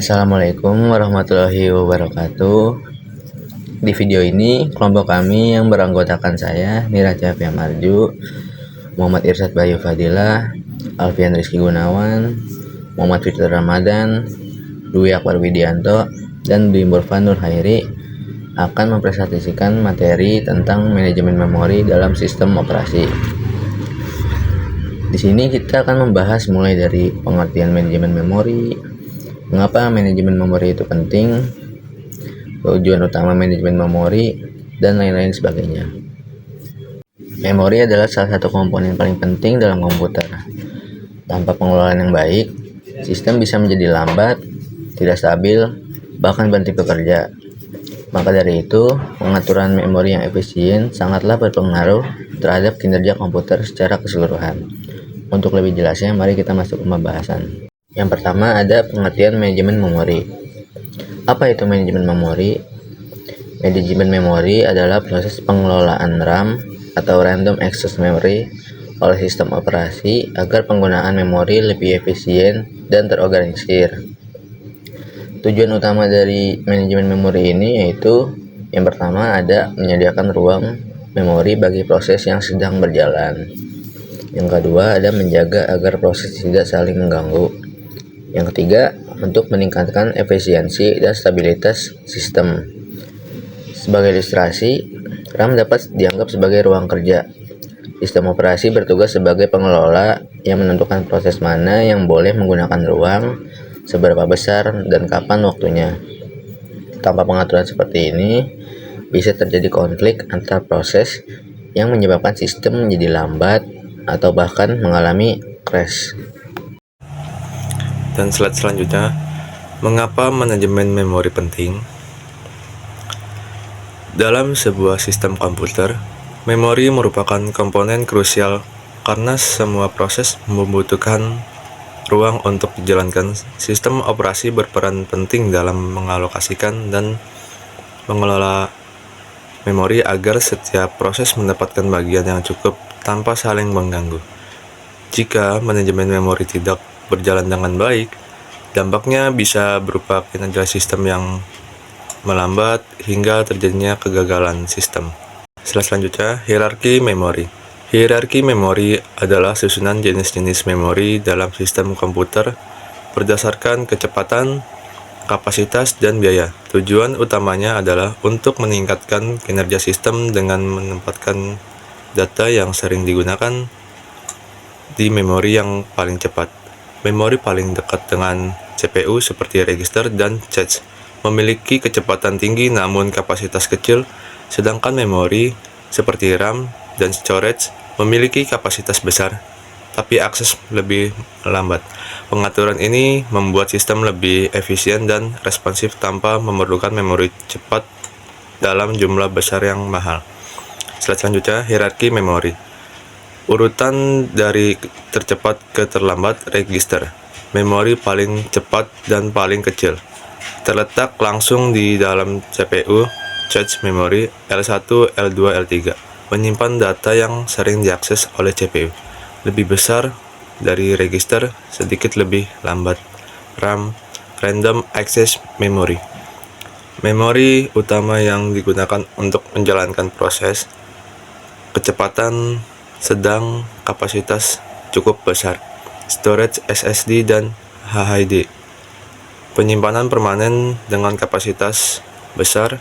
Assalamualaikum warahmatullahi wabarakatuh. Di video ini, kelompok kami yang beranggotakan saya, Niraca Fiamarju, Muhammad Irsyad Bayu Fadilah, Alfian Rizky Gunawan, Muhammad Fitri Ramadan, Dwi Akbar Widianto, dan Dwi Murfan Nur Hairi akan mempresentasikan materi tentang manajemen memori dalam sistem operasi. Di sini kita akan membahas mulai dari pengertian manajemen memori, mengapa manajemen memori itu penting, tujuan utama manajemen memori, dan lain-lain sebagainya. Memori adalah salah satu komponen paling penting dalam komputer. Tanpa pengelolaan yang baik, sistem bisa menjadi lambat, tidak stabil, bahkan berhenti bekerja. Maka dari itu, pengaturan memori yang efisien sangatlah berpengaruh terhadap kinerja komputer secara keseluruhan. Untuk lebih jelasnya, mari kita masuk ke pembahasan. Yang pertama ada pengertian manajemen memori. Apa itu manajemen memori? Manajemen memori adalah proses pengelolaan RAM atau Random Access Memory oleh sistem operasi agar penggunaan memori lebih efisien dan terorganisir. Tujuan utama dari manajemen memori ini yaitu yang pertama ada menyediakan ruang memori bagi proses yang sedang berjalan. Yang kedua ada menjaga agar proses tidak saling mengganggu. Yang ketiga, untuk meningkatkan efisiensi dan stabilitas sistem. Sebagai ilustrasi, RAM dapat dianggap sebagai ruang kerja. Sistem operasi bertugas sebagai pengelola yang menentukan proses mana yang boleh menggunakan ruang, seberapa besar, dan kapan waktunya. Tanpa pengaturan seperti ini, bisa terjadi konflik antar proses yang menyebabkan sistem menjadi lambat atau bahkan mengalami crash. Dan slide selanjutnya, mengapa manajemen memori penting? Dalam sebuah sistem komputer, memori merupakan komponen krusial karena semua proses membutuhkan ruang untuk dijalankan. Sistem operasi berperan penting dalam mengalokasikan dan mengelola memori agar setiap proses mendapatkan bagian yang cukup tanpa saling mengganggu. Jika manajemen memori tidak berjalan dengan baik, dampaknya bisa berupa kinerja sistem yang melambat hingga terjadinya kegagalan sistem. Slide selanjutnya, hierarki memori. Hierarki memori adalah susunan jenis-jenis memori dalam sistem komputer berdasarkan kecepatan, kapasitas, dan biaya. Tujuan utamanya adalah untuk meningkatkan kinerja sistem dengan menempatkan data yang sering digunakan di memori yang paling cepat. Memori paling dekat dengan CPU seperti register dan cache memiliki kecepatan tinggi namun kapasitas kecil, sedangkan memori seperti RAM dan storage memiliki kapasitas besar tapi akses lebih lambat. Pengaturan ini membuat sistem lebih efisien dan responsif tanpa memerlukan memori cepat dalam jumlah besar yang mahal. Slide selanjutnya, hierarki memori. Urutan dari tercepat ke terlambat register. Memori paling cepat dan paling kecil terletak langsung di dalam CPU. Cache memori L1, L2, L3 menyimpan data yang sering diakses oleh CPU. Lebih besar dari register, sedikit lebih lambat. RAM, Random Access Memory. Memori utama yang digunakan untuk menjalankan proses, kecepatan sedang, kapasitas cukup besar. Storage SSD dan HDD. Penyimpanan permanen dengan kapasitas besar,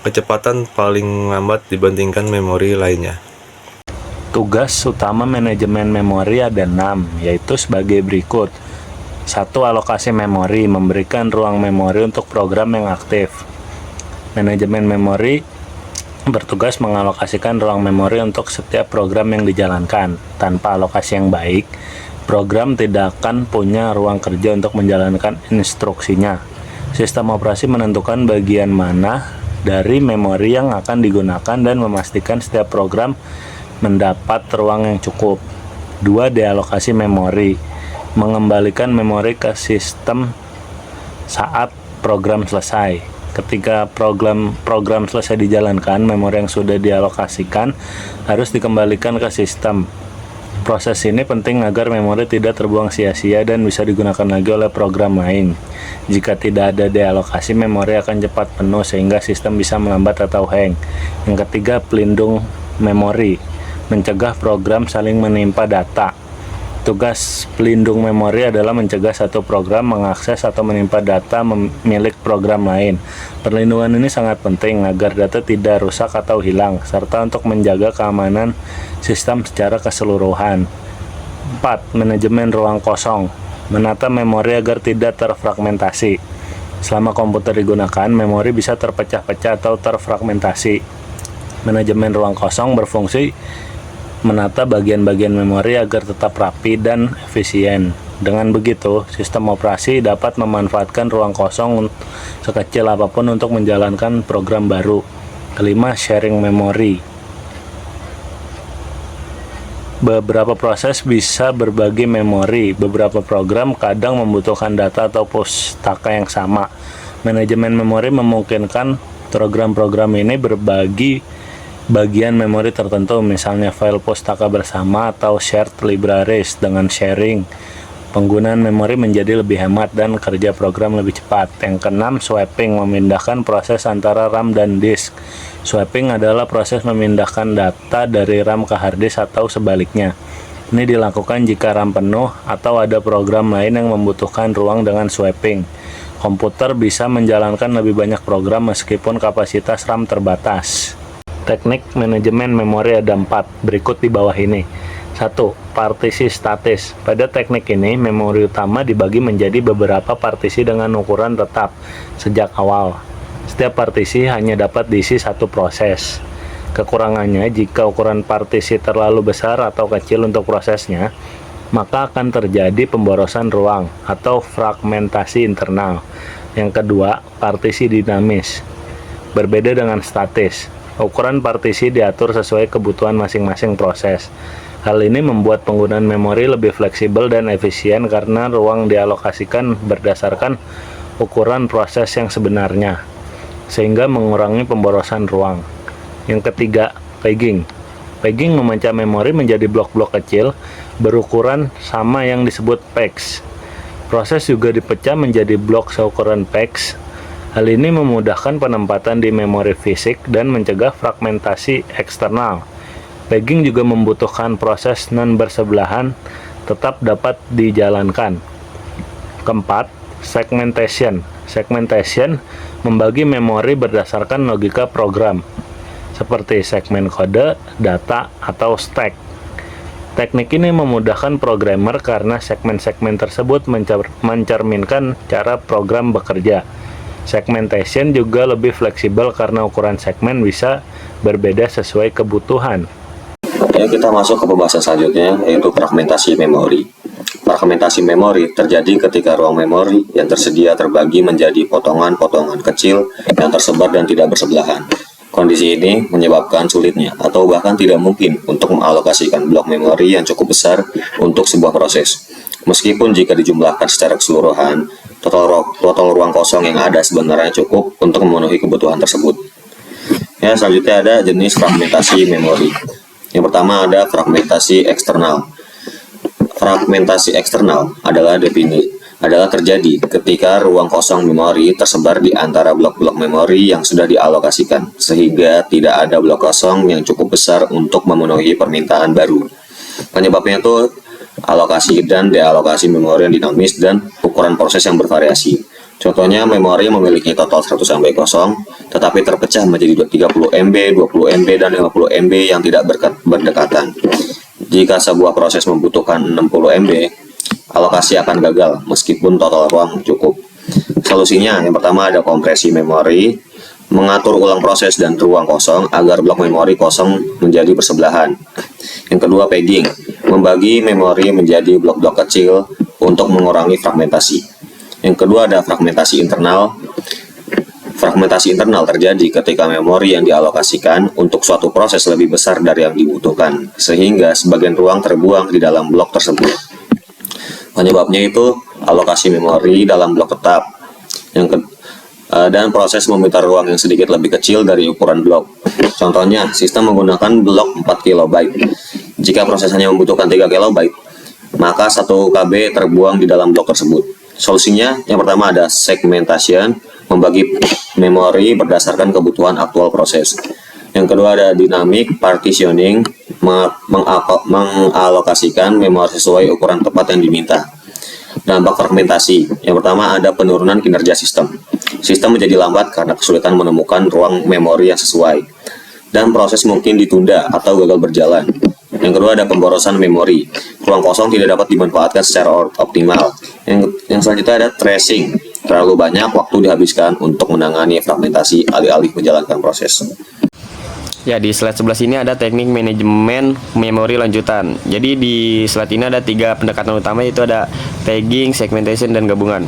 kecepatan paling lambat dibandingkan memori lainnya. Tugas utama manajemen memori ada 6, yaitu sebagai berikut. 1. Alokasi memori, memberikan ruang memori untuk program yang aktif. Manajemen memori bertugas mengalokasikan ruang memori untuk setiap program yang dijalankan. Tanpa alokasi yang baik, program tidak akan punya ruang kerja untuk menjalankan instruksinya. Sistem operasi menentukan bagian mana dari memori yang akan digunakan dan memastikan setiap program mendapat ruang yang cukup. 2. Dealokasi memori, mengembalikan memori ke sistem saat program selesai. Ketika program selesai dijalankan, memori yang sudah dialokasikan harus dikembalikan ke sistem. Proses ini penting agar memori tidak terbuang sia-sia dan bisa digunakan lagi oleh program lain. Jika tidak ada dealokasi, memori akan cepat penuh sehingga sistem bisa melambat atau hang. Yang ketiga, pelindung memori, mencegah program saling menimpa data. Tugas pelindung memori adalah mencegah satu program mengakses atau menimpa data milik program lain. Perlindungan ini sangat penting agar data tidak rusak atau hilang, serta untuk menjaga keamanan sistem secara keseluruhan. 4. Manajemen ruang kosong, menata memori agar tidak terfragmentasi. Selama komputer digunakan, memori bisa terpecah-pecah atau terfragmentasi. Manajemen ruang kosong berfungsi menata bagian-bagian memori agar tetap rapi dan efisien. Dengan begitu, sistem operasi dapat memanfaatkan ruang kosong sekecil apapun untuk menjalankan program baru. Kelima, sharing memori. Beberapa proses bisa berbagi memori. Beberapa program kadang membutuhkan data atau pustaka yang sama. Manajemen memori memungkinkan program-program ini berbagi bagian memori tertentu, misalnya file pustaka bersama atau shared libraries. Dengan sharing, penggunaan memori menjadi lebih hemat dan kerja program lebih cepat. Yang keenam, swapping, memindahkan proses antara RAM dan disk. Swapping adalah proses memindahkan data dari RAM ke hard disk atau sebaliknya. Ini dilakukan jika RAM penuh atau ada program lain yang membutuhkan ruang. Dengan swapping, komputer bisa menjalankan lebih banyak program meskipun kapasitas RAM terbatas. Teknik manajemen memori ada 4, berikut di bawah ini. 1. Partisi statis. Pada teknik ini, memori utama dibagi menjadi beberapa partisi dengan ukuran tetap sejak awal. Setiap partisi hanya dapat diisi satu proses. Kekurangannya, jika ukuran partisi terlalu besar atau kecil untuk prosesnya, maka akan terjadi pemborosan ruang atau fragmentasi internal. Yang kedua, partisi dinamis. Berbeda dengan statis, ukuran partisi diatur sesuai kebutuhan masing-masing proses. Hal ini membuat penggunaan memori lebih fleksibel dan efisien karena ruang dialokasikan berdasarkan ukuran proses yang sebenarnya, sehingga mengurangi pemborosan ruang. Yang ketiga, pegging. Pegging memecah memori menjadi blok-blok kecil berukuran sama yang disebut pegs. Proses juga dipecah menjadi blok seukuran pegs. Hal ini memudahkan penempatan di memori fisik dan mencegah fragmentasi eksternal. Pegging juga membutuhkan proses non-bersebelahan tetap dapat dijalankan. Keempat, segmentation. Segmentation membagi memori berdasarkan logika program, seperti segmen kode, data, atau stack. Teknik ini memudahkan programmer karena segmen-segmen tersebut mencerminkan cara program bekerja. Segmentation juga lebih fleksibel karena ukuran segmen bisa berbeda sesuai kebutuhan. Ya, kita masuk ke pembahasan selanjutnya, yaitu fragmentasi memori. Fragmentasi memori terjadi ketika ruang memori yang tersedia terbagi menjadi potongan-potongan kecil yang tersebar dan tidak bersebelahan. Kondisi ini menyebabkan sulitnya atau bahkan tidak mungkin untuk mengalokasikan blok memori yang cukup besar untuk sebuah proses. Meskipun jika dijumlahkan secara keseluruhan, total ruang kosong yang ada sebenarnya cukup untuk memenuhi kebutuhan tersebut. Ya, selanjutnya ada jenis fragmentasi memori. Yang pertama ada fragmentasi eksternal. Fragmentasi eksternal adalah terjadi ketika ruang kosong memori tersebar di antara blok-blok memori yang sudah dialokasikan, sehingga tidak ada blok kosong yang cukup besar untuk memenuhi permintaan baru. Penyebabnya itu alokasi dan dealokasi memori yang dinamis dan ukuran proses yang bervariasi. Contohnya, memori memiliki total 100 MB kosong, tetapi terpecah menjadi 30 MB, 20 MB, dan 50 MB yang tidak berdekatan. Jika sebuah proses membutuhkan 60 MB, alokasi akan gagal meskipun total ruang cukup. Solusinya, yang pertama ada kompresi memori, mengatur ulang proses dan ruang kosong agar blok memori kosong menjadi bersebelahan. Yang kedua, pegging, membagi memori menjadi blok-blok kecil untuk mengurangi fragmentasi. Yang kedua ada fragmentasi internal. Fragmentasi internal terjadi ketika memori yang dialokasikan untuk suatu proses lebih besar dari yang dibutuhkan, sehingga sebagian ruang terbuang di dalam blok tersebut. Penyebabnya itu alokasi memori dalam blok tetap, dan proses meminta ruang yang sedikit lebih kecil dari ukuran blok. Contohnya, sistem menggunakan blok 4 KB. Jika proses hanya membutuhkan 3 KB, maka 1 KB terbuang di dalam blok tersebut. Solusinya, yang pertama ada segmentation, membagi memori berdasarkan kebutuhan aktual proses. Yang kedua ada dynamic partitioning, mengalokasikan memori sesuai ukuran tepat yang diminta. Dampak fragmentasi, yang pertama ada penurunan kinerja sistem. Sistem menjadi lambat karena kesulitan menemukan ruang memori yang sesuai, dan proses mungkin ditunda atau gagal berjalan. Yang kedua ada pemborosan memori, ruang kosong tidak dapat dimanfaatkan secara optimal. Yang selanjutnya ada tracing, terlalu banyak waktu dihabiskan untuk menangani fragmentasi alih-alih menjalankan proses. Ya, di slide sebelah sini ada teknik manajemen memori lanjutan. Jadi di slide ini ada 3 pendekatan utama, yaitu ada pegging, segmentation, dan gabungan.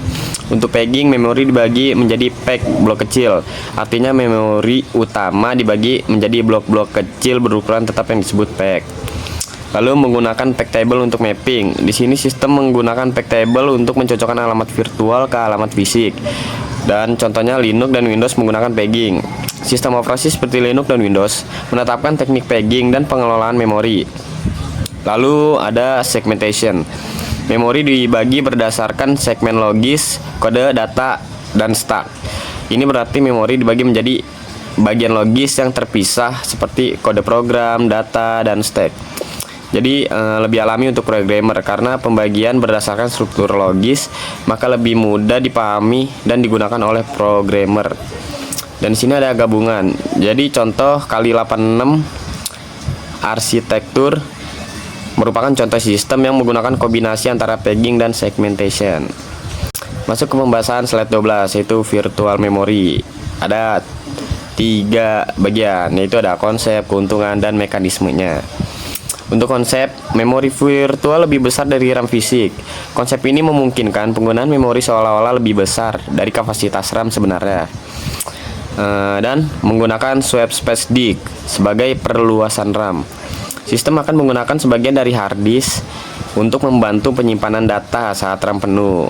Untuk pegging, memori dibagi menjadi peg blok kecil. Artinya memori utama dibagi menjadi blok-blok kecil berukuran tetap yang disebut peg. Lalu menggunakan peg table untuk mapping. Di sini sistem menggunakan peg table untuk mencocokkan alamat virtual ke alamat fisik. Dan contohnya Linux dan Windows menggunakan pegging. Sistem operasi seperti Linux dan Windows menetapkan teknik pegging dan pengelolaan memori. Lalu ada segmentation. Memori dibagi berdasarkan segmen logis, kode, data, dan stack. Ini berarti memori dibagi menjadi bagian logis yang terpisah seperti kode program, data, dan stack. Jadi lebih alami untuk programmer karena pembagian berdasarkan struktur logis, maka lebih mudah dipahami dan digunakan oleh programmer. Dan di sini ada gabungan. Jadi contoh kali 86 arsitektur merupakan contoh sistem yang menggunakan kombinasi antara pegging dan segmentation. Masuk ke pembahasan slide 12, yaitu virtual memory. Ada 3 bagian, yaitu ada konsep, keuntungan, dan mekanismenya. Untuk konsep, memori virtual lebih besar dari RAM fisik. Konsep ini memungkinkan penggunaan memori seolah-olah lebih besar dari kapasitas RAM sebenarnya. Dan menggunakan swap space disk sebagai perluasan RAM. Sistem akan menggunakan sebagian dari hard disk untuk membantu penyimpanan data saat RAM penuh.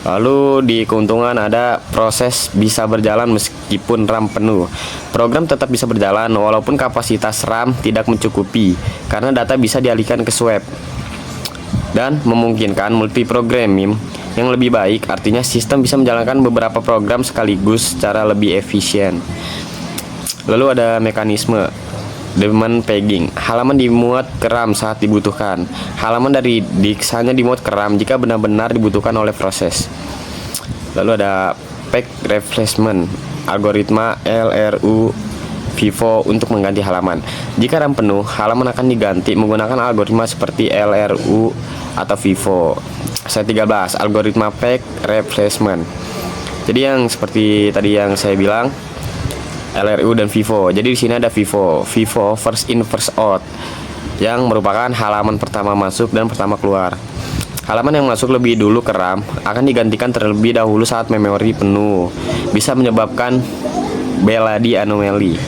Lalu di keuntungan ada proses bisa berjalan meskipun RAM penuh. Program tetap bisa berjalan walaupun kapasitas RAM tidak mencukupi karena data bisa dialihkan ke swap. Dan memungkinkan multiprogramming yang lebih baik, artinya sistem bisa menjalankan beberapa program sekaligus secara lebih efisien. Lalu ada mekanisme demand pegging. Halaman dimuat ke RAM saat dibutuhkan. Halaman dari disk hanya dimuat ke RAM jika benar-benar dibutuhkan oleh proses. Lalu ada peg replacement, algoritma LRU FIFO untuk mengganti halaman. Jika RAM penuh, halaman akan diganti menggunakan algoritma seperti LRU atau FIFO. Slide 13, algoritma peg replacement. Jadi yang seperti tadi yang saya bilang, LRU dan FIFO. Jadi di sini ada FIFO first in first out, yang merupakan halaman pertama masuk dan pertama keluar. Halaman yang masuk lebih dulu ke RAM akan digantikan terlebih dahulu saat memori penuh. Bisa menyebabkan Belady anomaly.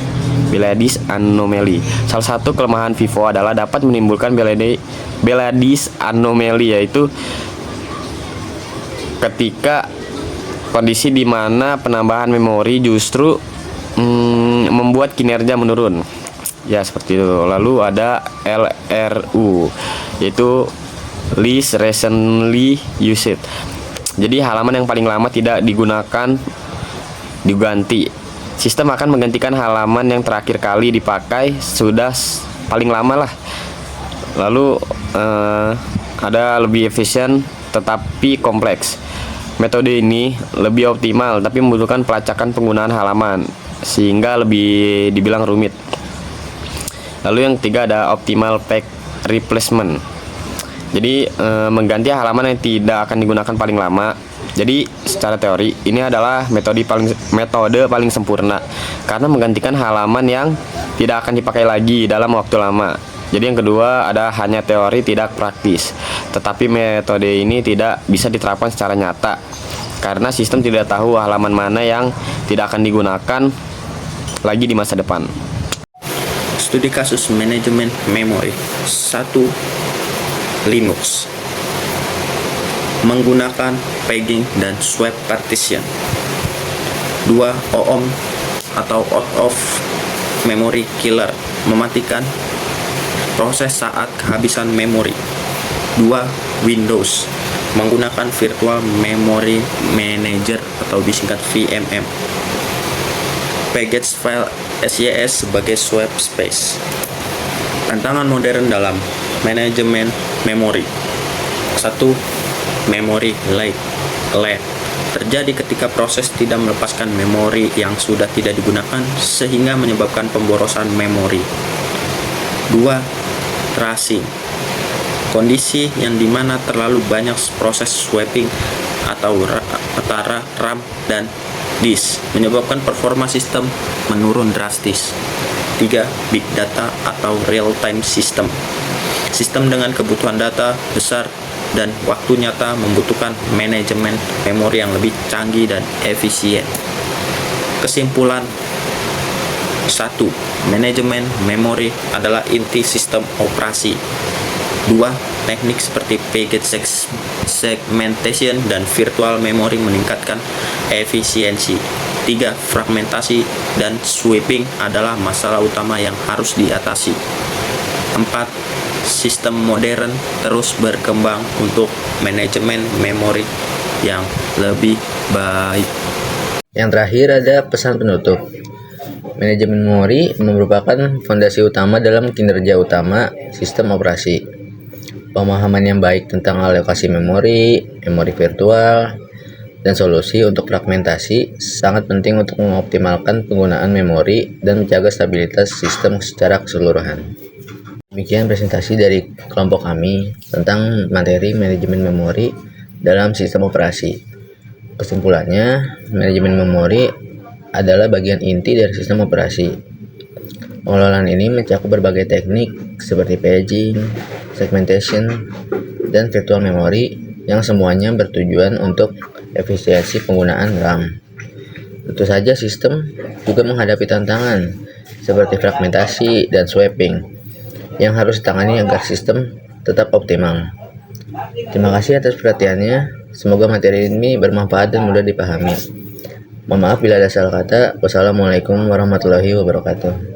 Salah satu kelemahan FIFO adalah dapat menimbulkan Belady anomaly, yaitu ketika kondisi di mana penambahan memori justru membuat kinerja menurun. Ya, seperti itu. Lalu ada LRU, yaitu least recently used. Jadi halaman yang paling lama tidak digunakan diganti. Sistem akan menggantikan halaman yang terakhir kali dipakai sudah paling lama lah. Lalu ada lebih efisien tetapi kompleks. Metode ini lebih optimal tapi membutuhkan pelacakan penggunaan halaman sehingga lebih dibilang rumit. Lalu yang ketiga ada optimal peg replacement. Jadi mengganti halaman yang tidak akan digunakan paling lama. Jadi secara teori ini adalah metode paling sempurna karena menggantikan halaman yang tidak akan dipakai lagi dalam waktu lama. Jadi yang kedua ada hanya teori tidak praktis. Tetapi metode ini tidak bisa diterapkan secara nyata karena sistem tidak tahu halaman mana yang tidak akan digunakan lagi di masa depan. Studi kasus manajemen memori. 1. Linux menggunakan pegging dan swap partition. 2. OOM atau out of memory killer mematikan proses saat kehabisan memori. 2. Windows menggunakan Virtual Memory Manager atau disingkat VMM. Package file SYS sebagai swap space. Tantangan modern dalam manajemen memori. 1. Memory leak terjadi ketika proses tidak melepaskan memori yang sudah tidak digunakan sehingga menyebabkan pemborosan memori. 2. Thrashing, kondisi yang dimana terlalu banyak proses swapping antara RAM dan disk menyebabkan performa sistem menurun drastis. 3. Big data atau real time system, sistem dengan kebutuhan data besar dan waktu nyata membutuhkan manajemen memori yang lebih canggih dan efisien. Kesimpulan: 1. Manajemen memori adalah inti sistem operasi. 2. Teknik seperti package segmentation dan virtual memory meningkatkan efisiensi. 3. Fragmentasi dan sweeping adalah masalah utama yang harus diatasi. 4. Sistem modern terus berkembang untuk manajemen memori yang lebih baik. Yang terakhir ada pesan penutup. Manajemen memori merupakan fondasi utama dalam kinerja utama sistem operasi. Pemahaman yang baik tentang alokasi memori, memori virtual, dan solusi untuk fragmentasi sangat penting untuk mengoptimalkan penggunaan memori dan menjaga stabilitas sistem secara keseluruhan. Demikian presentasi dari kelompok kami tentang materi manajemen memori dalam sistem operasi. Kesimpulannya, manajemen memori adalah bagian inti dari sistem operasi. Pengelolaan ini mencakup berbagai teknik seperti paging, segmentation, dan virtual memory yang semuanya bertujuan untuk efisiensi penggunaan RAM. Tentu saja sistem juga menghadapi tantangan seperti fragmentasi dan swapping yang harus ditangani agar sistem tetap optimal. Terima kasih atas perhatiannya. Semoga materi ini bermanfaat dan mudah dipahami. Mohon maaf bila ada salah kata. Wassalamualaikum warahmatullahi wabarakatuh.